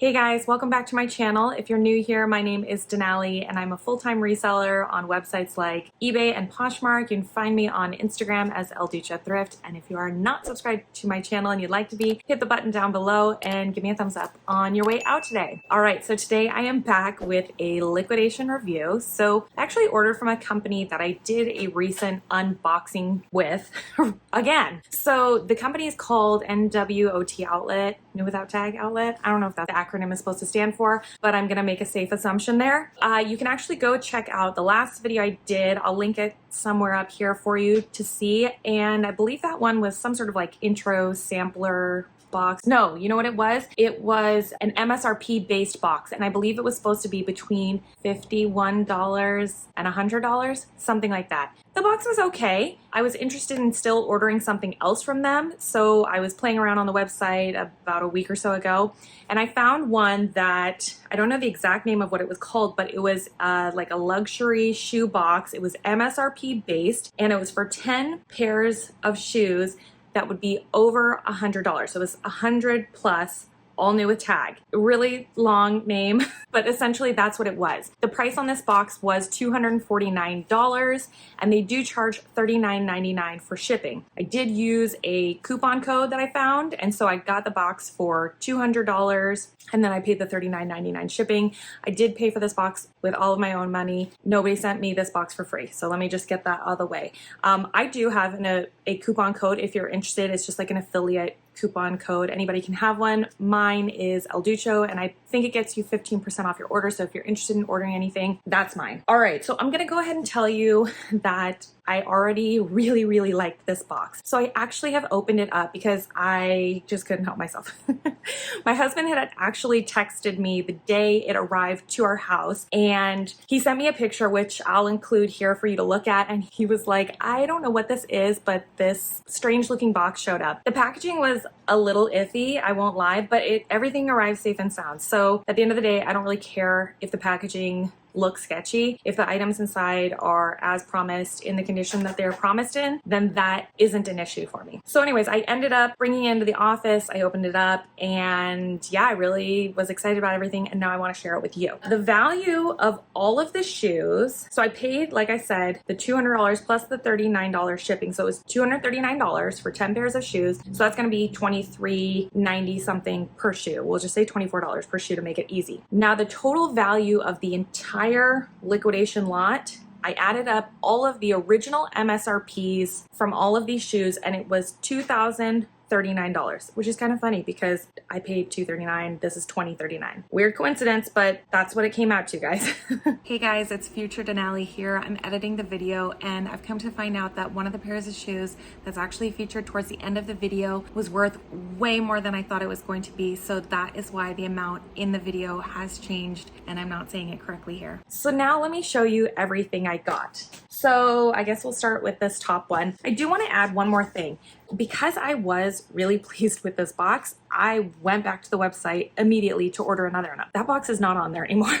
Hey guys, welcome back to my channel. If you're new here, my name is Denali and I'm a full-time reseller on websites like eBay and Poshmark. You can find me on Instagram as DUCHO Thrift. And if you are not subscribed to my channel and you'd like to be, hit the button down below and give me a thumbs up on your way out today. All right, so today I am back with a liquidation review. So I actually ordered from a company that I did a recent unboxing with again. So the company is called NWOT Outlet, New Without Tag Outlet. I don't know if that's the acronym is supposed to stand for, but I'm gonna make a safe assumption there. You can actually go check out the last video I did. I'll link it somewhere up here for you to see. And I believe that one was some sort of like intro sampler box. No, you know what it was? It was an MSRP based box, and I believe it was supposed to be between $51 and $100, something like that. The box was okay. I was interested in still ordering something else from them, so I was playing around on the website about a week or so ago, and I found one that, I don't know the exact name of what it was called, but it was like a luxury shoe box. It was MSRP based, and it was for 10 pairs of shoes that would be over $100. So it was 100 plus, all new with tag. A really long name, but essentially that's what it was. The price on this box was $249, and they do charge $39.99 for shipping. I did use a coupon code that I found, and so I got the box for $200, and then I paid the $39.99 shipping. I did pay for this box with all of my own money. Nobody sent me this box for free, so let me just get that out of the way. I do have a coupon code if you're interested. It's just like an affiliate coupon code. Anybody can have one. Mine is DUCHO, and I think it gets you 15% off your order. So if you're interested in ordering anything, that's mine. All right, so I'm gonna go ahead and tell you that I already really liked this box. So I actually have opened it up because I just couldn't help myself. My husband had actually texted me the day it arrived to our house, and he sent me a picture, which I'll include here for you to look at. And he was like, I don't know what this is, but this strange looking box showed up. The packaging was a little iffy, I won't lie, but everything arrived safe and sound. So at the end of the day, I don't really care if the packaging looks sketchy. If the items inside are as promised in the condition that they're promised in, then that isn't an issue for me. So anyways, I ended up bringing it into the office. I opened it up, and yeah, I really was excited about everything, and now I want to share it with you. The value of all of the shoes, so I paid, like I said, the $200 plus the $39 shipping. So it was $239 for 10 pairs of shoes. So that's going to be $23.90 something per shoe. We'll just say $24 per shoe to make it easy. Now the total value of the entire liquidation lot, I added up all of the original MSRPs from all of these shoes, and it was $2,039, which is kind of funny because I paid $239. This is $20.39. Weird coincidence, but that's what it came out to, guys. Hey guys, it's Future Denali here. I'm editing the video, and I've come to find out that one of the pairs of shoes that's actually featured towards the end of the video was worth way more than I thought it was going to be. So that is why the amount in the video has changed, and I'm not saying it correctly here. So now let me show you everything I got. So I guess we'll start with this top one. I do want to add one more thing. Because I was really pleased with this box, I went back to the website immediately to order another one. That box is not on there anymore.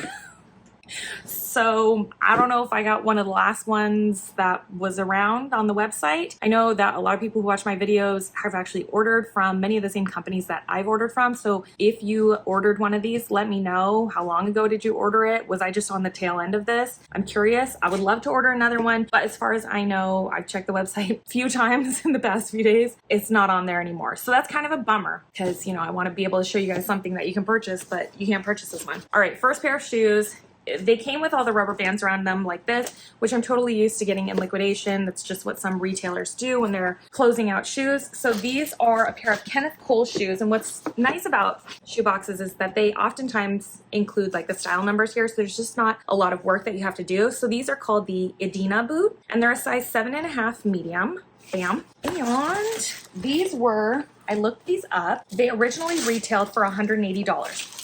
So I don't know if I got one of the last ones that was around on the website. I know that a lot of people who watch my videos have actually ordered from many of the same companies that I've ordered from. So if you ordered one of these, let me know. How long ago did you order it? Was I just on the tail end of this? I'm curious. I would love to order another one, but as far as I know, I've checked the website a few times in the past few days. It's not on there anymore. So that's kind of a bummer because, you know, I want to be able to show you guys something that you can purchase, but you can't purchase this one. All right, first pair of shoes. They came with all the rubber bands around them like this, which I'm totally used to getting in liquidation. That's just what some retailers do when they're closing out shoes. So these are a pair of Kenneth Cole shoes. And what's nice about shoe boxes is that they oftentimes include like the style numbers here. So there's just not a lot of work that you have to do. So these are called the Edina boot, and they're a size 7.5 medium. Bam. And these were, I looked these up. They originally retailed for $180.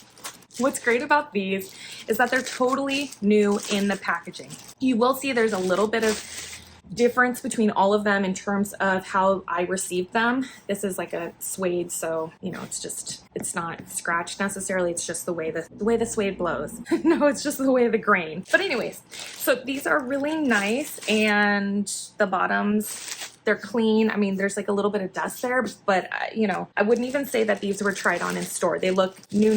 What's great about these is that they're totally new in the packaging. You will see there's a little bit of difference between all of them in terms of how I received them. This is like a suede, so you know, it's not scratched necessarily. It's just the way the suede blows. No, it's just the way of the grain. But anyways, so these are really nice, and the bottoms, they're clean. I mean, there's like a little bit of dust there, but you know, I wouldn't even say that these were tried on in store. They look new.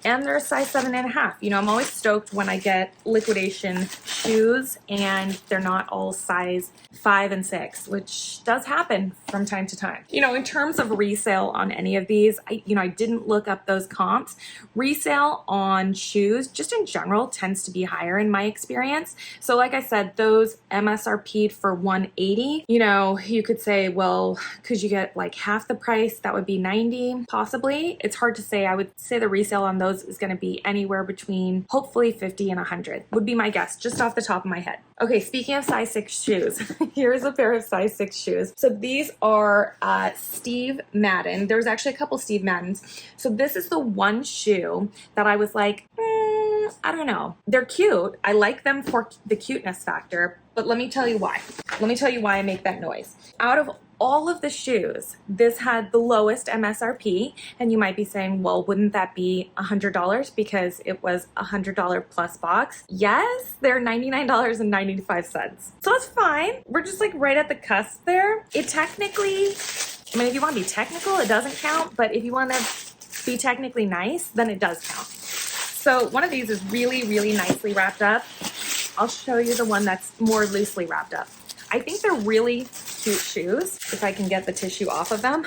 and they're a size 7.5. You know, I'm always stoked when I get liquidation shoes and they're not all size 5 and 6, which does happen from time to time. You know, in terms of resale on any of these, I didn't look up those comps. Resale on shoes, just in general, tends to be higher in my experience. So like I said, those MSRP'd for $180, you know, you could say, well, could you get like half the price? That would be $90, possibly. It's hard to say. I would say the resale on those is going to be anywhere between hopefully $50 and $100 would be my guess, just off the top of my head. Okay, speaking of size 6 shoes, here's a pair of size 6 shoes. So these are Steve Madden. There was actually a couple Steve Maddens. So this is the one shoe that I was like, I don't know. They're cute. I like them for the cuteness factor, but let me tell you why. Let me tell you why I make that noise. Out of all of the shoes, this had the lowest MSRP, and you might be saying, well, wouldn't that be $100 because it was $100 plus box? Yes, they're $99.95. So it's fine. We're just like right at the cusp there. It technically, I mean, if you want to be technical, it doesn't count, but if you want to be technically nice, then it does count. So one of these is really, really nicely wrapped up. I'll show you the one that's more loosely wrapped up. I think they're really cute shoes, if I can get the tissue off of them.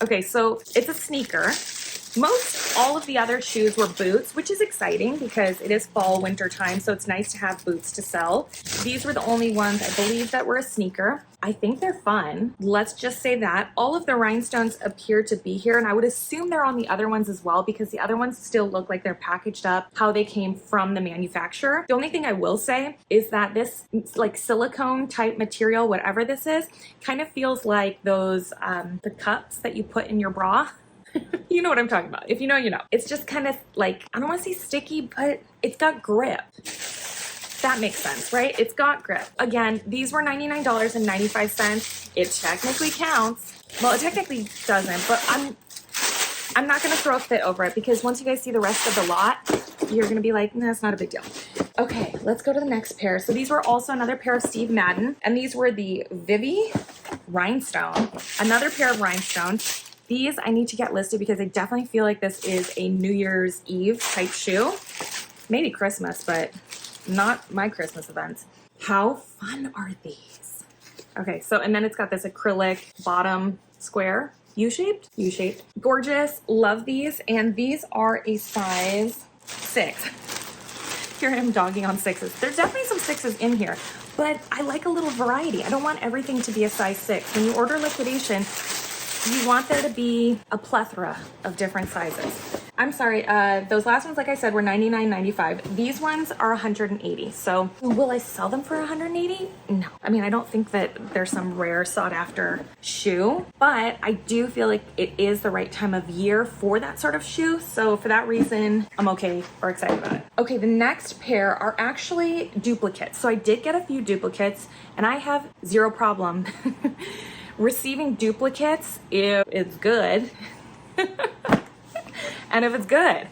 Okay, so it's a sneaker. Most all of the other shoes were boots, which is exciting because it is fall, winter time, so it's nice to have boots to sell. These were the only ones I believe that were a sneaker. I think they're fun. Let's just say that. All of the rhinestones appear to be here, and I would assume they're on the other ones as well because the other ones still look like they're packaged up how they came from the manufacturer. The only thing I will say is that this like silicone type material, whatever this is, kind of feels like those the cups that you put in your bra. You know what I'm talking about. If you know, you know. It's just kind of like, I don't want to say sticky, but it's got grip. That makes sense, right? It's got grip. Again, these were $99.95. It technically counts. Well, it technically doesn't, but I'm not going to throw a fit over it because once you guys see the rest of the lot, you're going to be like, nah, it's not a big deal. Okay, let's go to the next pair. So these were also another pair of Steve Madden, and these were the Blvd Rhinestone, another pair of Rhinestone. These I need to get listed because I definitely feel like this is a New Year's Eve type shoe. Maybe Christmas, but not my Christmas events. How fun are these? Okay, so, and then it's got this acrylic bottom square, U-shaped? U-shaped. Gorgeous, love these, and these are a size 6. Here I am dogging on 6s. There's definitely some 6s in here, but I like a little variety. I don't want everything to be a size 6. When you order liquidation, you want there to be a plethora of different sizes. I'm sorry, those last ones, like I said, were $99.95. These ones are $180. So will I sell them for $180? No. I mean, I don't think that there's some rare sought after shoe, but I do feel like it is the right time of year for that sort of shoe. So for that reason, I'm okay or excited about it. Okay, the next pair are actually duplicates. So I did get a few duplicates and I have zero problem receiving duplicates if it's good. And if it's good,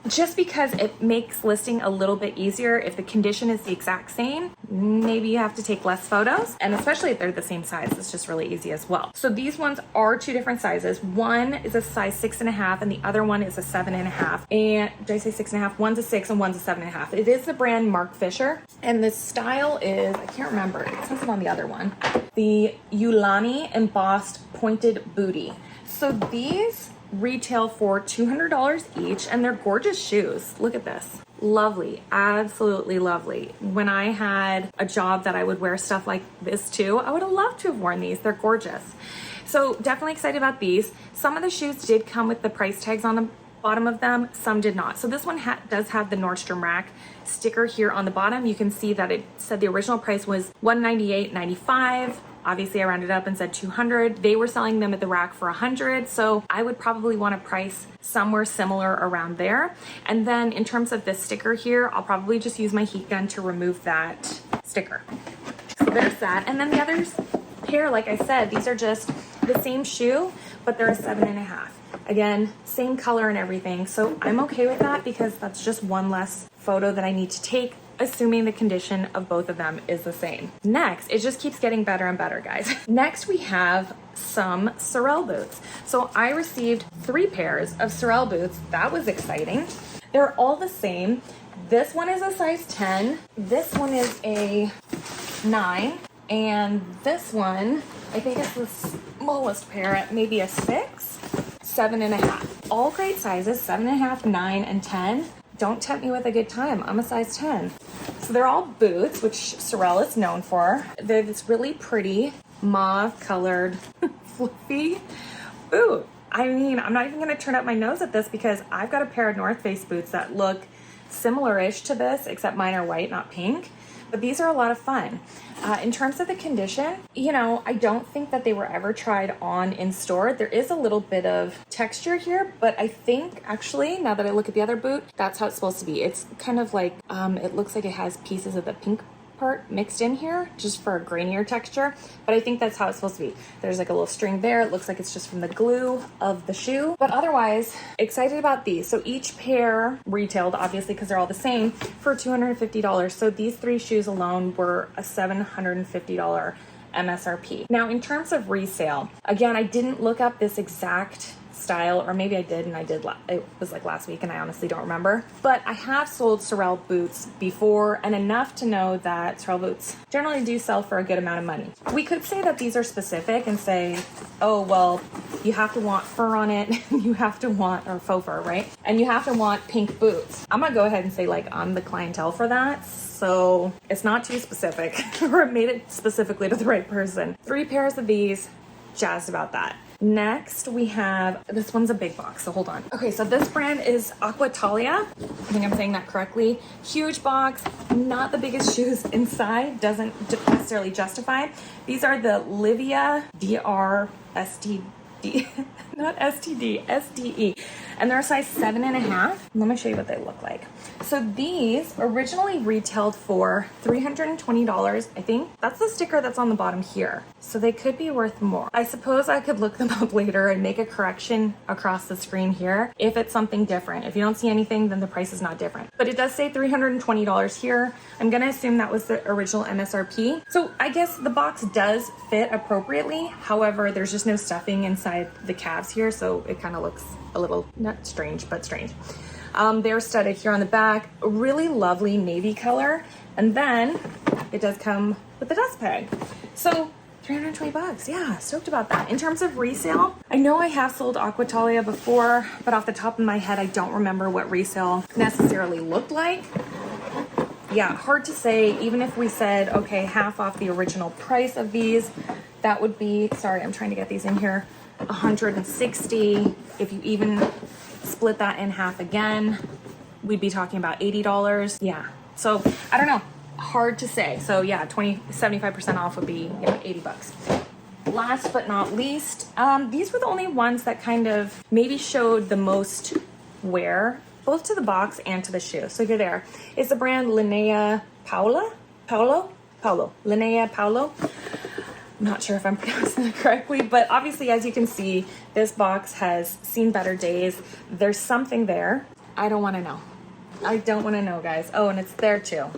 just because it makes listing a little bit easier. If the condition is the exact same, maybe you have to take less photos, and especially if they're the same size, it's just really easy as well. So these ones are 2 different sizes. One is a size 6.5 and the other one is a 7.5. And did I say 6.5? One's a 6 and one's a 7.5. It is the brand Marc Fisher, and the style is, I can't remember, it says it on the other one, the Ulani embossed pointed booty. So these retail for $200 each, and they're gorgeous shoes. Look at this. Lovely, absolutely lovely. When I had a job that I would wear stuff like this too, I would have loved to have worn these. They're gorgeous. So definitely excited about these. Some of the shoes did come with the price tags on the bottom of them, some did not. So this one does have the Nordstrom Rack sticker here on the bottom. You can see that it said the original price was $198.95. Obviously I rounded up and said $200. They were selling them at the rack for $100. So I would probably want to price somewhere similar around there. And then in terms of this sticker here, I'll probably just use my heat gun to remove that sticker. So there's that. And then the other pair, like I said, these are just the same shoe, but they're a 7.5. Again, same color and everything. So I'm okay with that because that's just one less photo that I need to take. assuming the condition of both of them is the same. Next, it just keeps getting better and better, guys. Next, we have some Sorel boots. So I received 3 pairs of Sorel boots. That was exciting. They're all the same. This one is a size 10. This one is a 9. And this one, I think it's the smallest pair, maybe a 6, 7.5. All great sizes, 7.5, 9, and 10. Don't tempt me with a good time. I'm a size 10. So they're all boots, which Sorel is known for. They're this really pretty mauve colored fluffy boot. I mean, I'm not even gonna turn up my nose at this because I've got a pair of North Face boots that look similar-ish to this, except mine are white, not pink. But these are a lot of fun. In terms of the condition, you know, I don't think that they were ever tried on in store. There is a little bit of texture here, but I think actually, now that I look at the other boot, that's how it's supposed to be. It's kind of like, it looks like it has pieces of the pink part mixed in here just for a grainier texture, but I think that's how it's supposed to be. There's like a little string there. It looks like it's just from the glue of the shoe, but otherwise excited about these. So each pair retailed, obviously because they're all the same, for $250. So these 3 shoes alone were a $750 MSRP. Now in terms of resale, again, I didn't look up this exact style, or maybe I did and it was like last week and I honestly don't remember, but I have sold Sorel boots before, and enough to know that Sorel boots generally do sell for a good amount of money. We could say that these are specific and say, oh well, you have to want fur on it, you have to want, or faux fur, right? And you have to want pink boots. I'm gonna go ahead and say like I'm the clientele for that, so it's not too specific or made it specifically to the right person. 3 pairs of these, jazzed about that. Next, we have, this one's a big box, so hold on. Okay, so this brand is Aquatalia. I think I'm saying that correctly. Huge box, not the biggest shoes inside, doesn't necessarily justify. These are the Livia DRSTD, not STD, SDE. And they're a size 7.5. Let me show you what they look like. So these originally retailed for $320, I think. That's the sticker that's on the bottom here. So they could be worth more. I suppose I could look them up later and make a correction across the screen here if it's something different. If you don't see anything, then the price is not different. But it does say $320 here. I'm gonna assume that was the original MSRP. So I guess the box does fit appropriately. However, there's just no stuffing inside the calves here, so it kind of looks a little, not strange, but strange. They're studded here on the back, a really lovely navy color. And then it does come with the dust bag. So 320 bucks. Yeah, stoked about that. In terms of resale, I know I have sold Aquatalia before, but off the top of my head, I don't remember what resale necessarily looked like. Yeah, hard to say. Even if we said, okay, half off the original price of these, that would be, sorry, I'm trying to get these in here, 160. If you even split that in half again, we'd be talking about $80. Yeah, so I don't know, hard to say. So yeah, 75% off would be, you know, 80 bucks. Last but not least, these were the only ones that kind of maybe showed the most wear, both to the box and to the shoe. So here there is the brand Linnea Paulo. Linnea Paulo. I'm not sure if I'm pronouncing that correctly, but obviously, as you can see, this box has seen better days. There's something there. I don't want to know. I don't want to know, guys. Oh, and it's there too.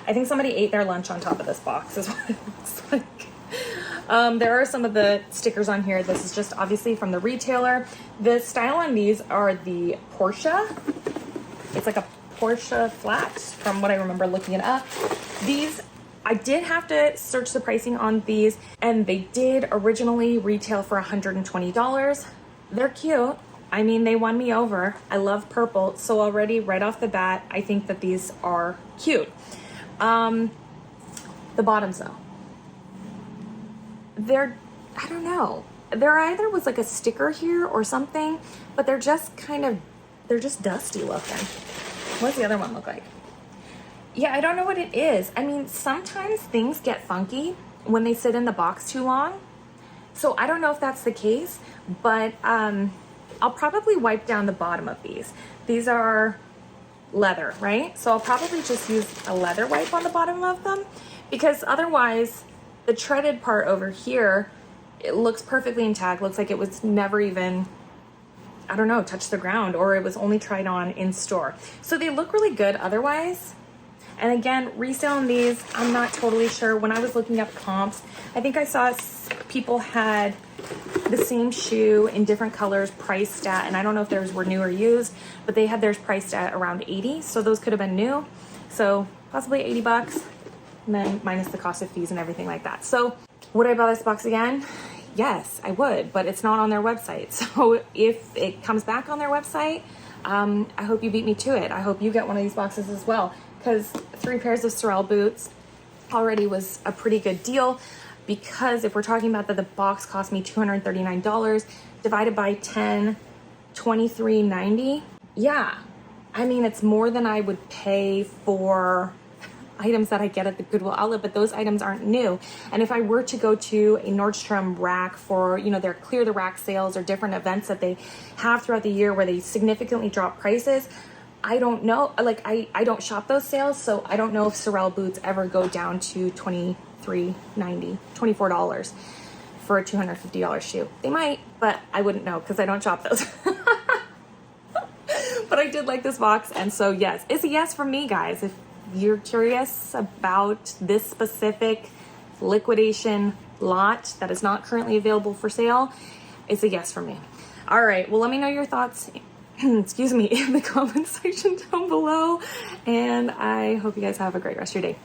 I think somebody ate their lunch on top of this box is what it looks like. There are some of the stickers on here. This is just obviously from the retailer. The style on these are the Porsche. It's like a Porsche flat from what I remember looking it up. These, I did have to search the pricing on these, and they did originally retail for $120. They're cute. I mean, they won me over. I love purple, so already right off the bat, I think that these are cute. The bottoms though, they're, I don't know. There either was like a sticker here or something, but they're just kind of, they're just dusty looking. What's the other one look like? Yeah, I don't know what it is. I mean, sometimes things get funky when they sit in the box too long. So I don't know if that's the case, but I'll probably wipe down the bottom of these. These are leather, right? So I'll probably just use a leather wipe on the bottom of them, because otherwise the treaded part over here, it looks perfectly intact. Looks like it was never even, I don't know, touched the ground, or it was only tried on in store. So they look really good otherwise. And again, reselling these, I'm not totally sure. When I was looking up comps, I think I saw people had the same shoe in different colors priced at, and I don't know if theirs were new or used, but they had theirs priced at around 80. So those could have been new. So possibly 80 bucks, and then minus the cost of fees and everything like that. So would I buy this box again? Yes, I would, but it's not on their website. So if it comes back on their website, I hope you beat me to it. I hope you get one of these boxes as well, because 3 pairs of Sorel boots already was a pretty good deal, because if we're talking about that the box cost me $239 divided by 10, $23.90. Yeah, I mean, it's more than I would pay for items that I get at the Goodwill outlet, but those items aren't new. And if I were to go to a Nordstrom rack for, you know, their clear the rack sales or different events that they have throughout the year where they significantly drop prices, I don't know, like I don't shop those sales, so I don't know if Sorel boots ever go down to $23.90, $24 for a $250 shoe. They might, but I wouldn't know because I don't shop those. But I did like this box, and so yes, it's a yes from me, guys. If you're curious about this specific liquidation lot that is not currently available for sale, it's a yes from me. All right, well, let me know your thoughts excuse me, in the comment section down below, and I hope you guys have a great rest of your day.